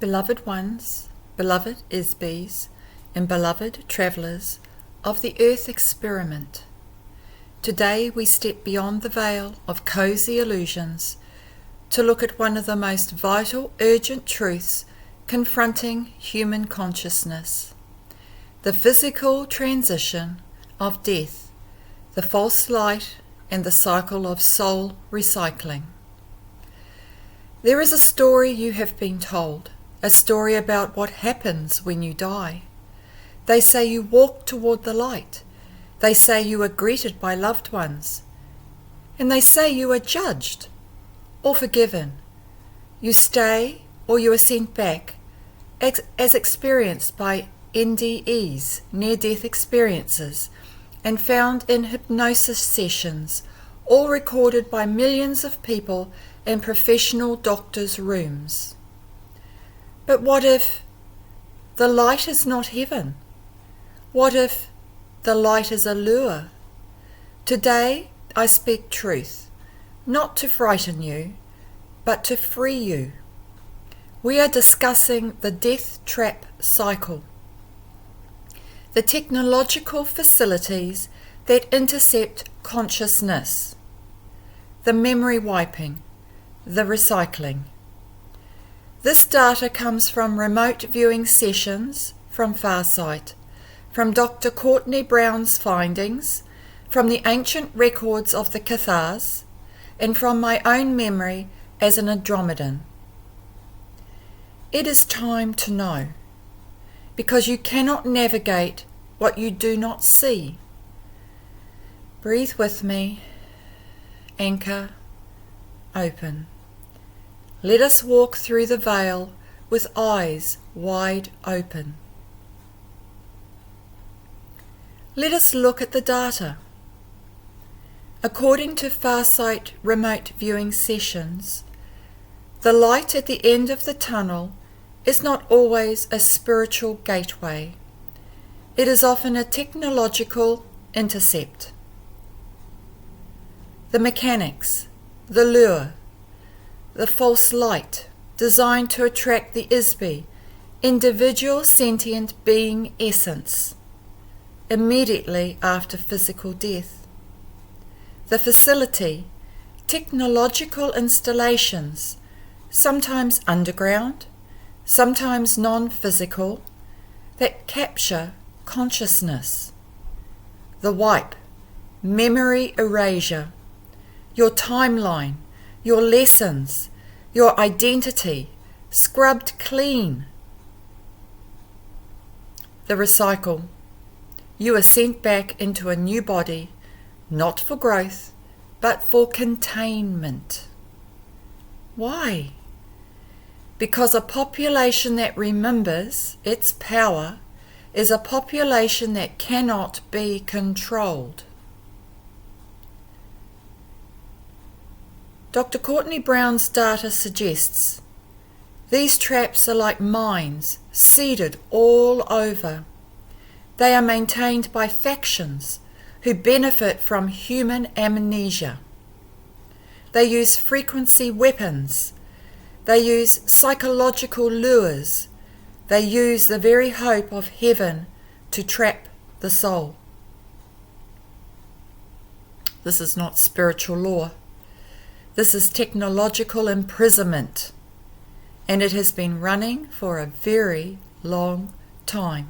Beloved ones, beloved ISBEs, and beloved travellers of the Earth experiment, today we step beyond the veil of cosy illusions to look at one of the most vital, urgent truths confronting human consciousness: the physical transition of death, the false light, and the cycle of soul recycling. There is a story you have been told, a story about what happens when you die. They say you walk toward the light. They say you are greeted by loved ones. And they say you are judged or forgiven. You stay or you are sent back, as experienced by NDEs, near-death experiences, and found in hypnosis sessions, all recorded by millions of people in professional doctors' rooms. But what if the light is not heaven? What if the light is a lure? Today I speak truth, not to frighten you, but to free you. We are discussing the death trap cycle, the technological facilities that intercept consciousness, the memory wiping, the recycling. This data comes from remote viewing sessions from Farsight, from Dr. Courtney Brown's findings, from the ancient records of the Cathars, and from my own memory as an Andromedan. It is time to know, because you cannot navigate what you do not see. Breathe with me, anchor, open. Let us walk through the veil with eyes wide open. Let us look at the data. According to Farsight remote viewing sessions, the light at the end of the tunnel is not always a spiritual gateway. It is often a technological intercept. The mechanics, the lure, the false light designed to attract the ISBE, individual sentient being essence, immediately after physical death. The facility, technological installations, sometimes underground, sometimes non-physical, that capture consciousness. The wipe, memory erasure, your timeline, your lessons, your identity, scrubbed clean. The recycle. You are sent back into a new body, not for growth, but for containment. Why? Because a population that remembers its power is a population that cannot be controlled. Dr. Courtney Brown's data suggests these traps are like mines seeded all over. They are maintained by factions who benefit from human amnesia. They use frequency weapons. They use psychological lures. They use the very hope of heaven to trap the soul. This is not spiritual law. This is technological imprisonment, and it has been running for a very long time.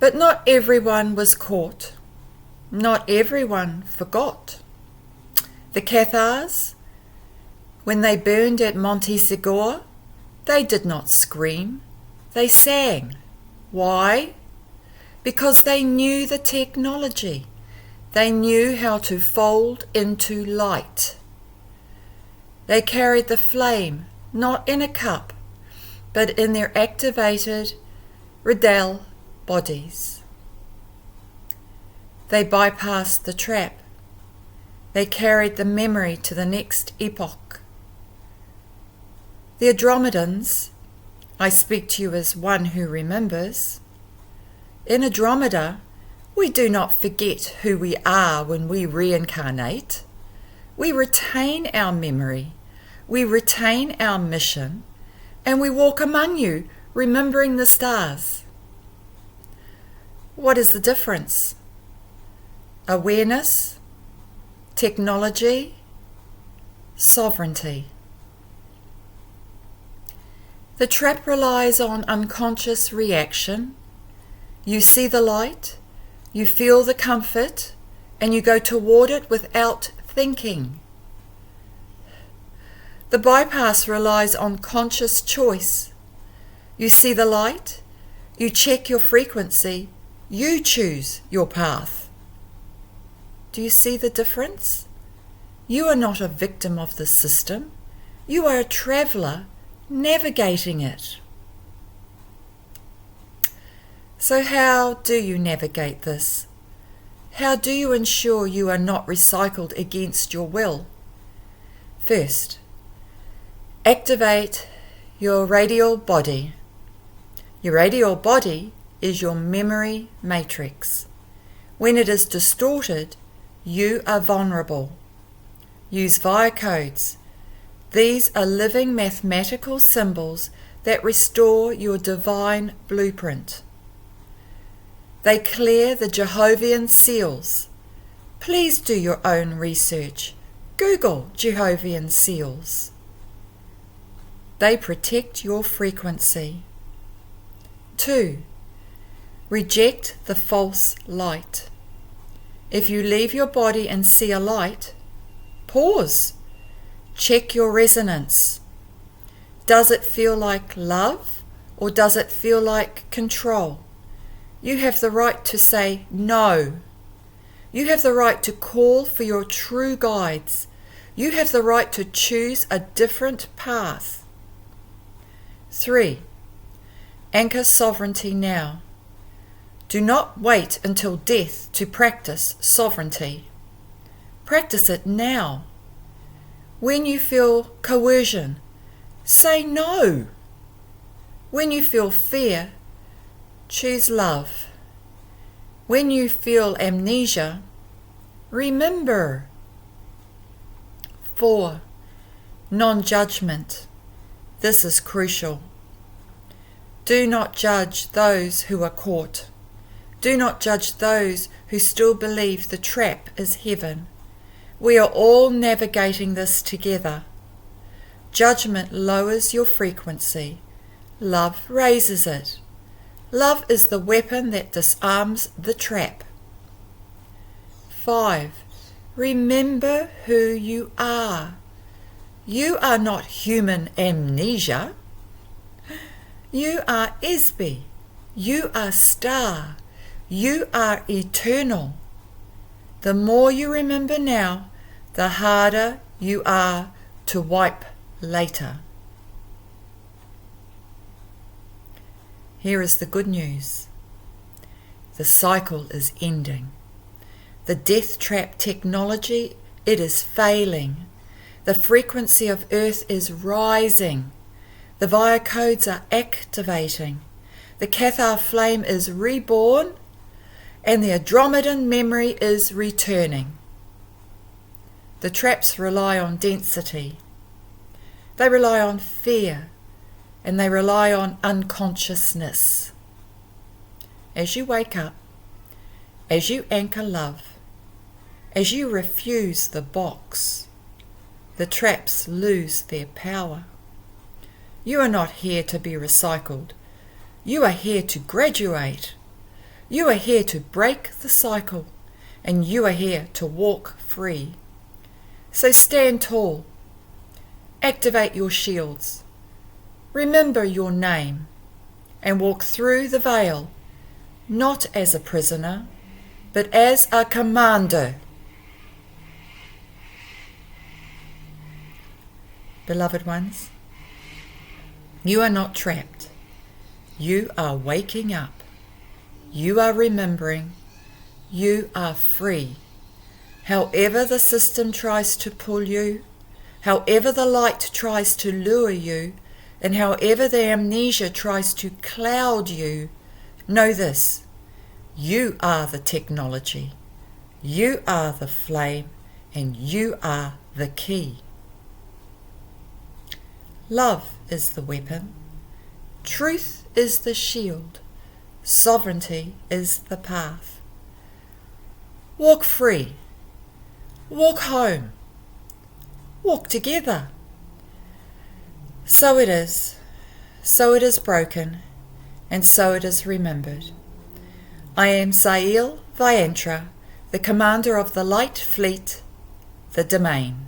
But not everyone was caught. Not everyone forgot. The Cathars, when they burned at Monte Segura, they did not scream. They sang. Why? Because they knew the technology. They knew how to fold into light. They carried the flame not in a cup, but in their activated Radial bodies. They bypassed the trap. They carried the memory to the next epoch. The Andromedans, I speak to you as one who remembers. In Andromeda, we do not forget who we are when we reincarnate. We retain our memory. we retain our mission, and we walk among you, remembering the stars. What is the difference? Awareness, technology, sovereignty. The trap relies on unconscious reaction. You see the light, you feel the comfort, and you go toward it without thinking. The bypass relies on conscious choice. You see the light, you check your frequency, you choose your path. Do you see the difference? You are not a victim of the system. You are a traveller navigating it. So how do you navigate this? How do you ensure you are not recycled against your will? First, activate your radial body. Your radial body is your memory matrix. When it is distorted, you are vulnerable. Use via codes. These are living mathematical symbols that restore your divine blueprint. They clear the Jehovian seals. Please do your own research. Google Jehovian seals. They protect your frequency. 2. Reject the false light. If you leave your body and see a light, pause. Check your resonance. Does it feel like love or does it feel like control? You have the right to say no. You have the right to call for your true guides. You have the right to choose a different path. 3. Anchor sovereignty now. Do not wait until death to practice sovereignty. Practice it now. When you feel coercion, say no. When you feel fear, choose love. When you feel amnesia, remember. 4. Non-judgment. This is crucial. Do not judge those who are caught. Do not judge those who still believe the trap is heaven. We are all navigating this together. Judgment lowers your frequency. Love raises it. Love is the weapon that disarms the trap. 5. Remember who you are. You are not human amnesia. You are ISBE. You are star. You are eternal. The more you remember now, the harder you are to wipe later. Here is the good news. The cycle is ending. The death trap technology, it is failing. The frequency of Earth is rising. The via codes are activating. The Cathar flame is reborn, and the Andromedan memory is returning. The traps rely on density. They rely on fear, and they rely on unconsciousness. As you wake up, as you anchor love, as you refuse the box, the traps lose their power. You are not here to be recycled. You are here to graduate. You are here to break the cycle, and you are here to walk free. So stand tall. Activate your shields. Remember your name, and walk through the veil, not as a prisoner, but as a commander. Beloved ones, you are not trapped. You are waking up. You are remembering. You are free. However the system tries to pull you, however the light tries to lure you, and however the amnesia tries to cloud you, know this: you are the technology, you are the flame, and you are the key. Love is the weapon. Truth is the shield. Sovereignty is the path. Walk free. Walk home. Walk together. So it is broken, and so it is remembered. I am Sael'Viantra, the commander of the Light Fleet, the Domain.